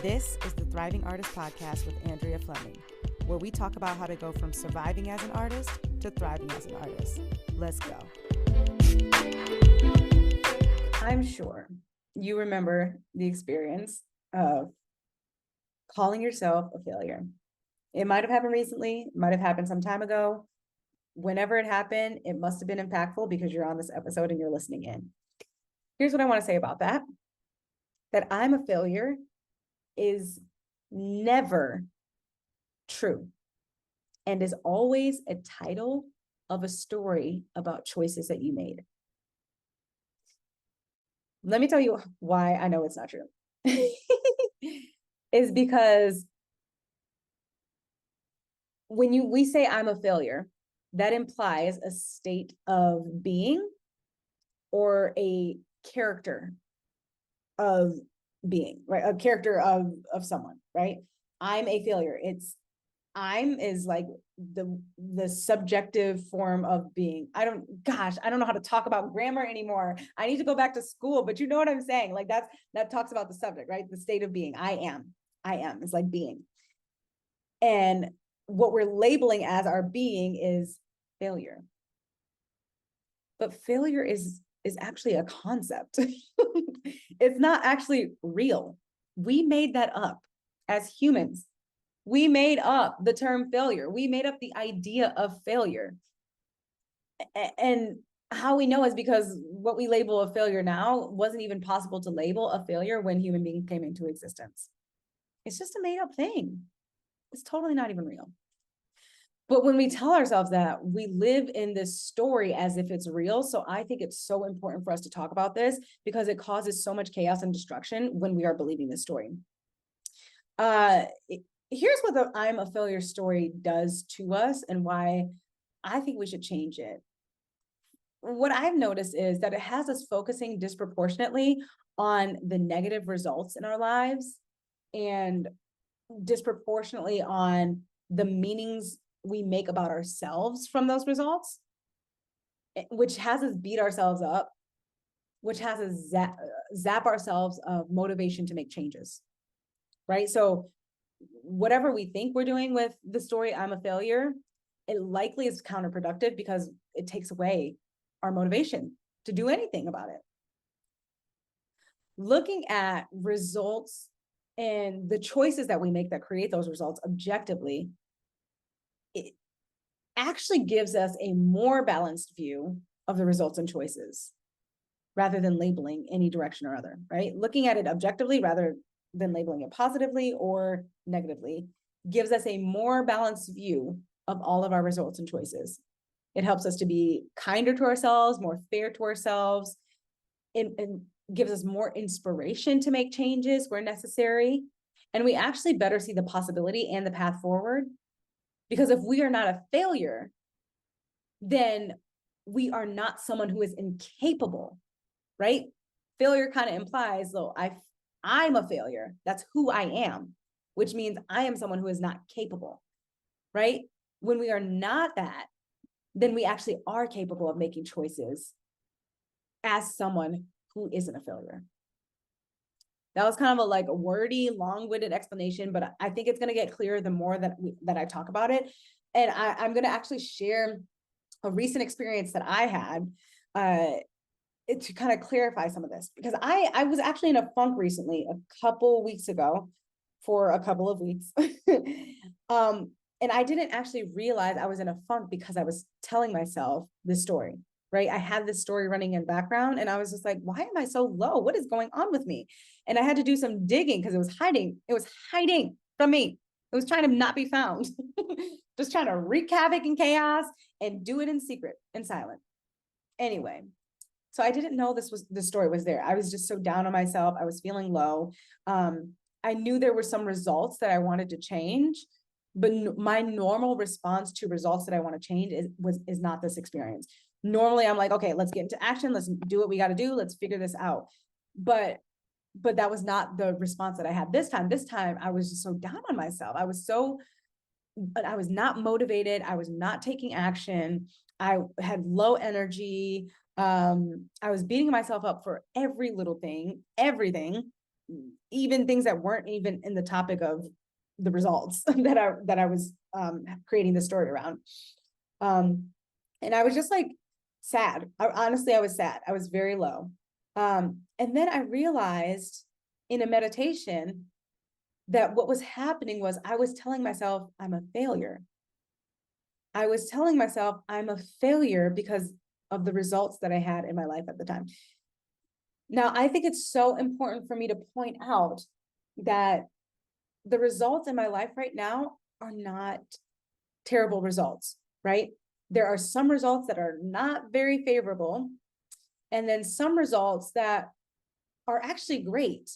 This is the Thriving Artist Podcast with Andrea Fleming, where we talk about how to go from surviving as an artist to thriving as an artist. Let's go. I'm sure you remember the experience of calling yourself a failure. It might have happened recently, it might have happened some time ago. Whenever it happened, it must have been impactful because you're on this episode and you're listening in. Here's what I want to say about that. That I'm a failure is never true and is always a title of a story about choices that you made. Let me tell you why I know it's not true. Is because when we say I'm a failure, that implies a state of being or a character of being, right? A character of someone, right? I'm a failure. I'm is like the subjective form of being. I don't know how to talk about grammar anymore. I need to go back to school, but you know what I'm saying? Like that talks about the subject, right? The state of being. I am. It's like being. And what we're labeling as our being is failure. But failure is actually a concept. It's not actually real. We made that up as humans. We made up the term failure. We made up the idea of failure. And how we know is because what we label a failure now wasn't even possible to label a failure when human beings came into existence. It's just a made up thing. It's totally not even real. But when we tell ourselves that, we live in this story as if it's real. So I think it's so important for us to talk about this because it causes so much chaos and destruction when we are believing this story. Here's what the I'm a failure story does to us and why I think we should change it. What I've noticed is that it has us focusing disproportionately on the negative results in our lives and disproportionately on the meanings we make about ourselves from those results, which has us beat ourselves up, which has us zap ourselves of motivation to make changes, right? So whatever we think we're doing with the story, I'm a failure, it likely is counterproductive because it takes away our motivation to do anything about it. Looking at results and the choices that we make that create those results objectively, it actually gives us a more balanced view of the results and choices rather than labeling any direction or other, right? Looking at it objectively rather than labeling it positively or negatively gives us a more balanced view of all of our results and choices. It helps us to be kinder to ourselves, more fair to ourselves, and gives us more inspiration to make changes where necessary. And we actually better see the possibility and the path forward. Because if we are not a failure, then we are not someone who is incapable, right? Failure kind of implies, though, I'm a failure. That's who I am, which means I am someone who is not capable, right? When we are not that, then we actually are capable of making choices as someone who isn't a failure. That was kind of a wordy, long-winded explanation, but I think it's going to get clearer the more that I talk about it. And I'm going to actually share a recent experience that I had to kind of clarify some of this, because I was actually in a funk recently, a couple weeks ago, for a couple of weeks. And I didn't actually realize I was in a funk because I was telling myself this story. Right? I had this story running in background and I was just like, why am I so low? What is going on with me? And I had to do some digging because it was hiding from me. It was trying to not be found, just trying to wreak havoc and chaos and do it in secret and silent. Anyway, so I didn't know the story was there. I was just so down on myself. I was feeling low. I knew there were some results that I wanted to change, but my normal response to results that I want to change is not this experience. Normally I'm like, okay, let's get into action. Let's do what we got to do. Let's figure this out. But that was not the response that I had this time. This time I was just so down on myself. I was not motivated. I was not taking action. I had low energy. I was beating myself up for every little thing, everything, even things that weren't even in the topic of the results that I was creating the story around. And I was just like sad. Honestly, I was sad. I was very low. And then I realized in a meditation that what was happening was I was telling myself I'm a failure. I was telling myself I'm a failure because of the results that I had in my life at the time. Now, I think it's so important for me to point out that the results in my life right now are not terrible results, right? There are some results that are not very favorable, and then some results that are actually great.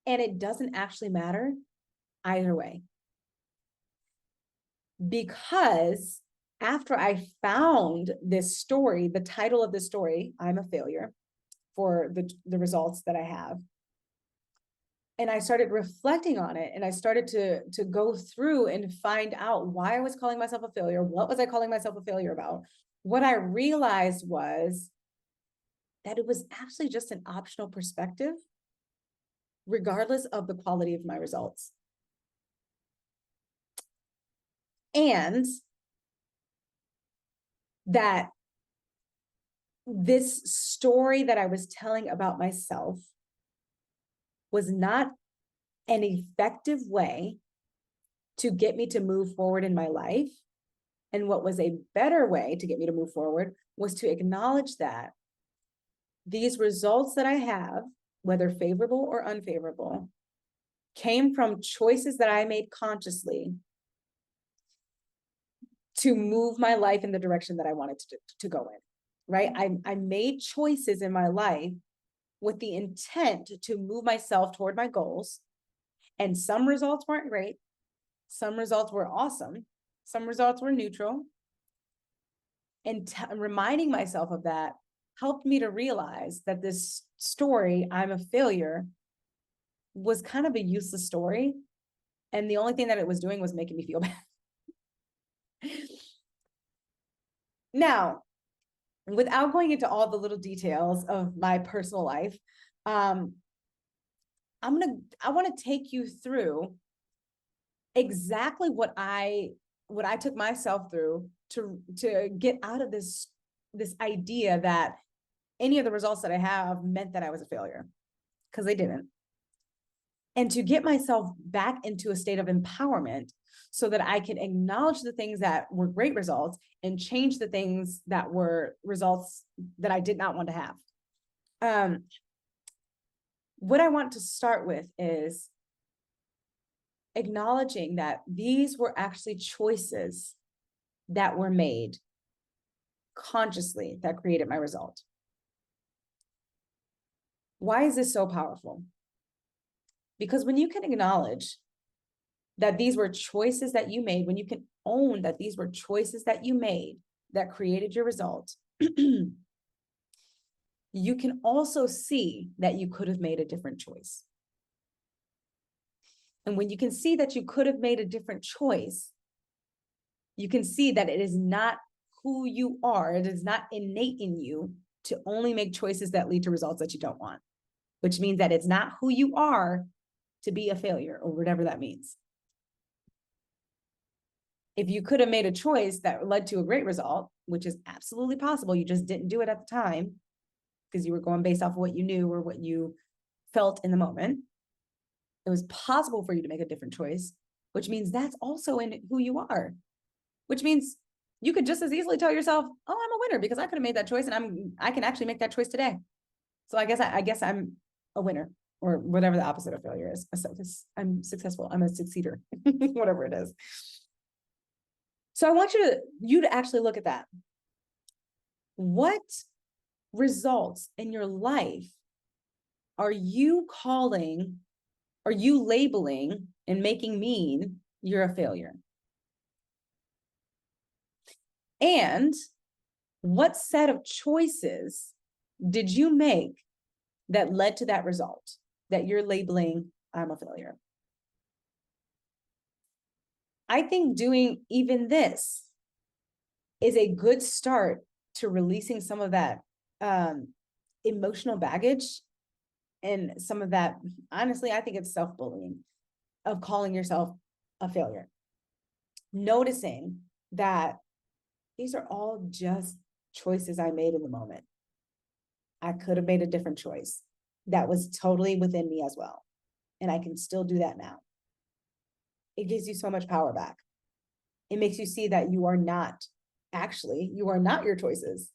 And it doesn't actually matter either way. Because after I found this story, the title of the story, I'm a failure, for the results that I have, and I started reflecting on it, and I started to go through and find out why I was calling myself a failure. What was I calling myself a failure about? What I realized was that it was actually just an optional perspective, regardless of the quality of my results. And that this story that I was telling about myself was not an effective way to get me to move forward in my life. And what was a better way to get me to move forward was to acknowledge that these results that I have, whether favorable or unfavorable, came from choices that I made consciously to move my life in the direction that I wanted to go in, right? I made choices in my life with the intent to move myself toward my goals. And some results weren't great. Some results were awesome. Some results were neutral. And reminding myself of that helped me to realize that this story, I'm a failure, was kind of a useless story. And the only thing that it was doing was making me feel bad. Now, without going into all the little details of my personal life, I want to take you through exactly what I took myself through to get out of this idea that any of the results that I have meant that I was a failure, because they didn't. And to get myself back into a state of empowerment so that I can acknowledge the things that were great results and change the things that were results that I did not want to have. What I want to start with is acknowledging that these were actually choices that were made consciously that created my result. Why is this so powerful? Because when you can acknowledge that these were choices that you made, when you can own that these were choices that you made that created your result, you can also see that you could have made a different choice. And when you can see that you could have made a different choice, you can see that it is not who you are. It is not innate in you to only make choices that lead to results that you don't want, which means that it's not who you are to be a failure, or whatever that means. If you could have made a choice that led to a great result, which is absolutely possible, you just didn't do it at the time because you were going based off of what you knew or what you felt in the moment. It was possible for you to make a different choice, which means that's also in who you are, which means you could just as easily tell yourself, oh, I'm a winner because I could have made that choice and I can actually make that choice today. So I guess I'm a winner, or whatever the opposite of failure is. I'm successful. I'm a succeeder, whatever it is. So I want you to actually look at that. What results in your life are you labeling and making mean you're a failure? And what set of choices did you make that led to that result that you're labeling I'm a failure? I think doing even this is a good start to releasing some of that emotional baggage And some of that, honestly, I think it's self-bullying of calling yourself a failure. Noticing that these are all just choices I made in the moment. I could have made a different choice that was totally within me as well. And I can still do that now. It gives you so much power back. It makes you see that you are not your choices.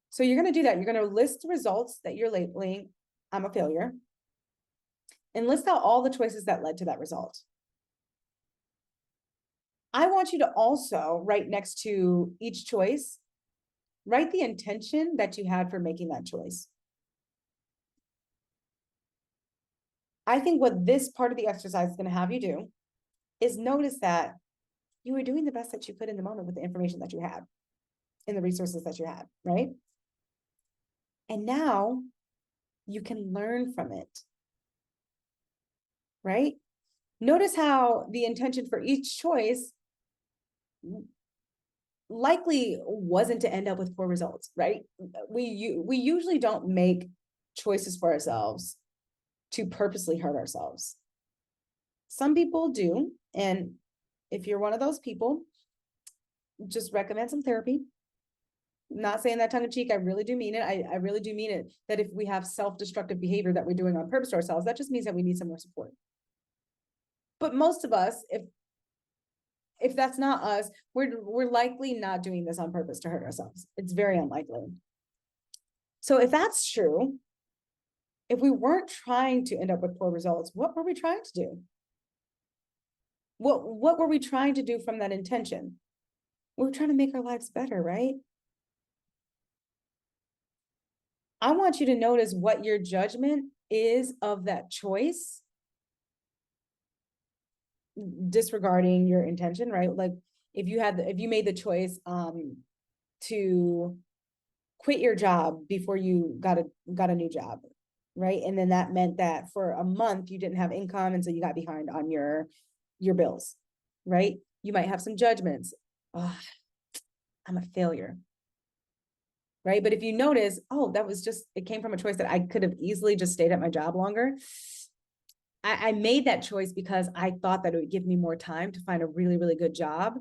So you're going to do that. You're going to list the results that you're labeling, I'm a failure, and list out all the choices that led to that result. I want you to also write next to each choice, write the intention that you had for making that choice. I think what this part of the exercise is going to have you do is notice that you were doing the best that you could in the moment with the information that you had and the resources that you had, right? And now you can learn from it, right? Notice how the intention for each choice likely wasn't to end up with poor results, right? We usually don't make choices for ourselves to purposely hurt ourselves. Some people do, and if you're one of those people, just recommend some therapy. Not saying that tongue in cheek, I really do mean it. I really do mean it, that if we have self-destructive behavior that we're doing on purpose to ourselves, that just means that we need some more support. But most of us, if that's not us, we're likely not doing this on purpose to hurt ourselves. It's very unlikely. So if that's true, if we weren't trying to end up with poor results, what were we trying to do? What were we trying to do from that intention? We were trying to make our lives better, right? I want you to notice what your judgment is of that choice, disregarding your intention, right? Like if you made the choice to quit your job before you got a new job, right? And then that meant that for a month you didn't have income, and so you got behind on your bills, right? You might have some judgments. Oh, I'm a failure, right? But if you notice, oh, it came from a choice that I could have easily just stayed at my job longer. I made that choice because I thought that it would give me more time to find a really, really good job.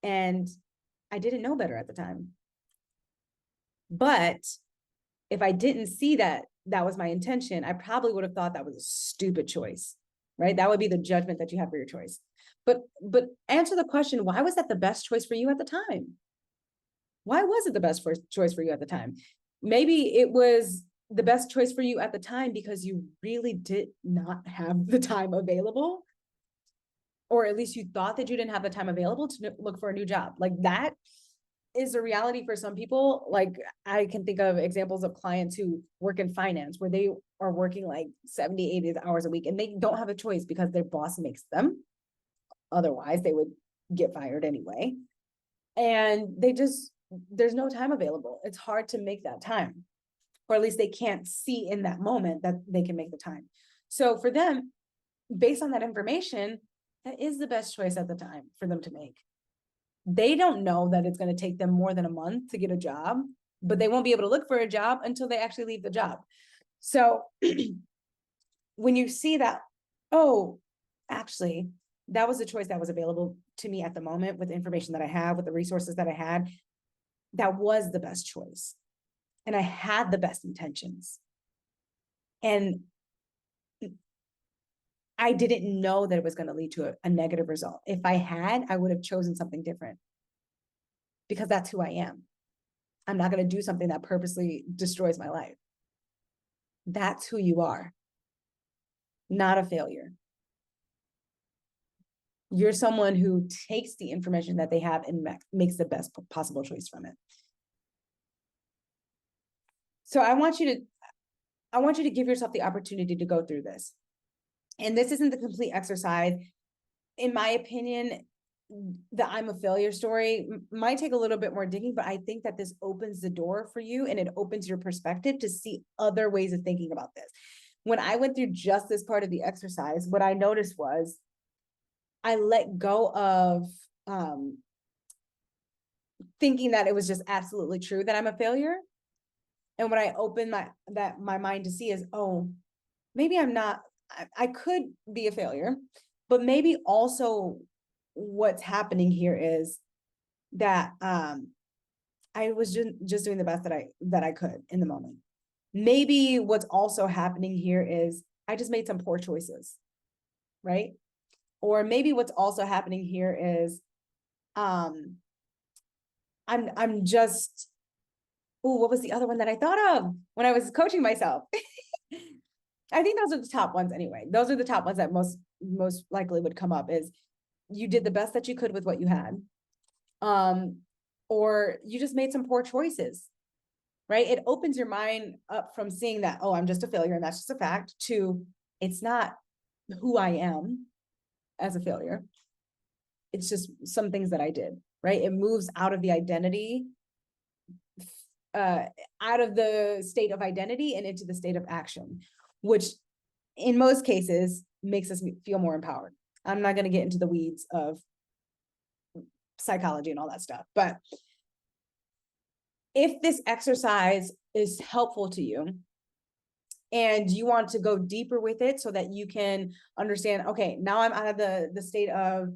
And I didn't know better at the time. But if I didn't see that that was my intention, I probably would have thought that was a stupid choice, right? That would be the judgment that you have for your choice. But answer the question, why was that the best choice for you at the time? Why was it the best choice for you at the time? Maybe it was the best choice for you at the time because you really did not have the time available, or at least you thought that you didn't have the time available to look for a new job. Like that is a reality for some people. Like I can think of examples of clients who work in finance where they are working like 70, 80 hours a week, and they don't have a choice because their boss makes them. Otherwise, they would get fired anyway. And there's no time available. It's hard to make that time, or at least they can't see in that moment that they can make the time. So for them, based on that information, that is the best choice at the time for them to make. They don't know that it's going to take them more than a month to get a job, but they won't be able to look for a job until they actually leave the job. So when you see that, oh, actually, that was the choice that was available to me at the moment with the information that I have, with the resources that I had, that was the best choice. And I had the best intentions. And I didn't know that it was going to lead to a negative result. If I had, I would have chosen something different because that's who I am. I'm not going to do something that purposely destroys my life. That's who you are, not a failure. You're someone who takes the information that they have and makes the best possible choice from it. So I want you to give yourself the opportunity to go through this. And this isn't the complete exercise. In my opinion, the I'm a failure story might take a little bit more digging, but I think that this opens the door for you and it opens your perspective to see other ways of thinking about this. When I went through just this part of the exercise, what I noticed was I let go of thinking that it was just absolutely true that I'm a failure. And what I open my mind to see is, oh, maybe I'm not, I could be a failure, but maybe also what's happening here is that I was just doing the best that I could in the moment. Maybe what's also happening here is I just made some poor choices, right? Or maybe what's also happening here is I'm just, oh, what was the other one that I thought of when I was coaching myself? I think those are the top ones anyway. Those are the top ones that most likely would come up is you did the best that you could with what you had. Or you just made some poor choices, right? It opens your mind up from seeing that, oh, I'm just a failure and that's just a fact, to it's not who I am as a failure. It's just some things that I did, right? It moves out of the identity, out of the state of identity and into the state of action, which in most cases makes us feel more empowered. I'm not going to get into the weeds of psychology and all that stuff, but if this exercise is helpful to you and you want to go deeper with it so that you can understand, okay, now I'm out of the state of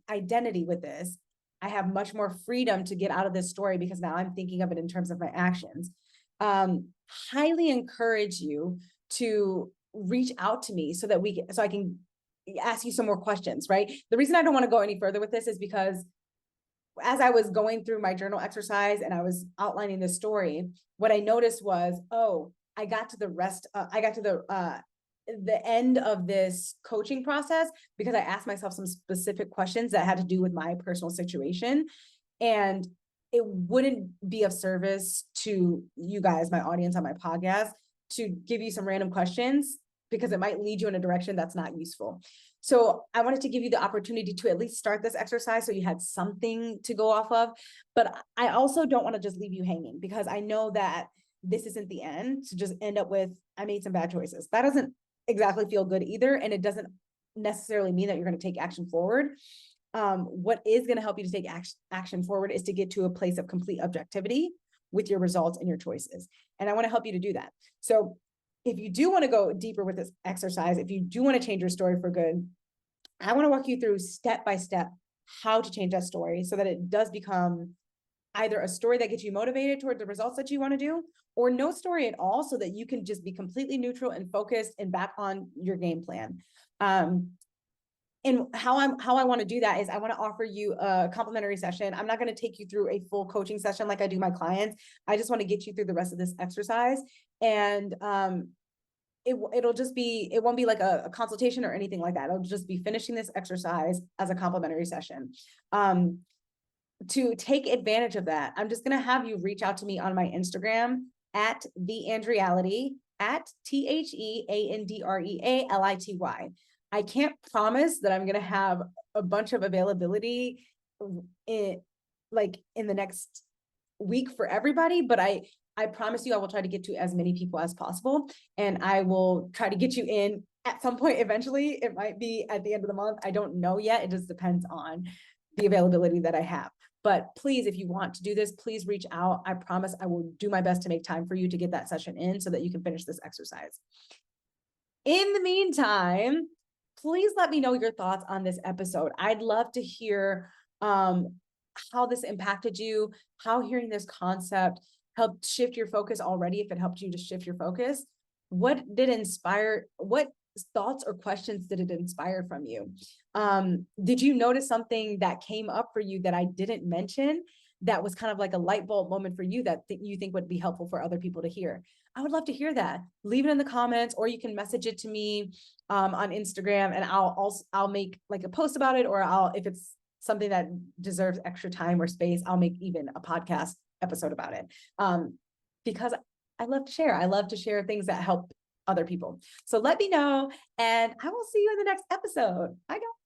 identity with this. I have much more freedom to get out of this story because now I'm thinking of it in terms of my actions. Highly encourage you to reach out to me so that so I can ask you some more questions, right? The reason I don't want to go any further with this is because as I was going through my journal exercise and I was outlining this story, what I noticed was, oh, I got to the end of this coaching process because I asked myself some specific questions that had to do with my personal situation. And it wouldn't be of service to you guys, my audience on my podcast, to give you some random questions because it might lead you in a direction that's not useful. So I wanted to give you the opportunity to at least start this exercise so you had something to go off of. But I also don't want to just leave you hanging because I know that this isn't the end to just end up with, I made some bad choices. That doesn't exactly feel good either. And it doesn't necessarily mean that you're going to take action forward. What is going to help you to take action forward is to get to a place of complete objectivity with your results and your choices. And I want to help you to do that. So if you do want to go deeper with this exercise, if you do want to change your story for good, I want to walk you through step by step how to change that story so that it does become either a story that gets you motivated toward the results that you want to do, or no story at all, so that you can just be completely neutral and focused and back on your game plan. And how I want to do that is I want to offer you a complimentary session. I'm not going to take you through a full coaching session like I do my clients. I just want to get you through the rest of this exercise. And it'll just be, it won't be like a consultation or anything like that. It'll just be finishing this exercise as a complimentary session. To take advantage of that, I'm just going to have you reach out to me on my Instagram at theandreality, at TheAndreality. I can't promise that I'm going to have a bunch of availability in the next week for everybody, but I promise you I will try to get to as many people as possible, and I will try to get you in at some point eventually. It might be at the end of the month. I don't know yet. It just depends on the availability that I have. But please, if you want to do this, please reach out. I promise I will do my best to make time for you to get that session in so that you can finish this exercise. In the meantime, please let me know your thoughts on this episode. I'd love to hear how this impacted you, how hearing this concept helped shift your focus already, if it helped you to shift your focus. What thoughts or questions did it inspire from you? Did you notice something that came up for you that I didn't mention that was kind of like a light bulb moment for you that you think would be helpful for other people to hear? I would love to hear that. Leave it in the comments, or you can message it to me on Instagram, and I'll make like a post about it, or if it's something that deserves extra time or space, I'll make even a podcast episode about it. Because I love to share. I love to share things that help other people. So let me know, and I will see you in the next episode. Bye, guys.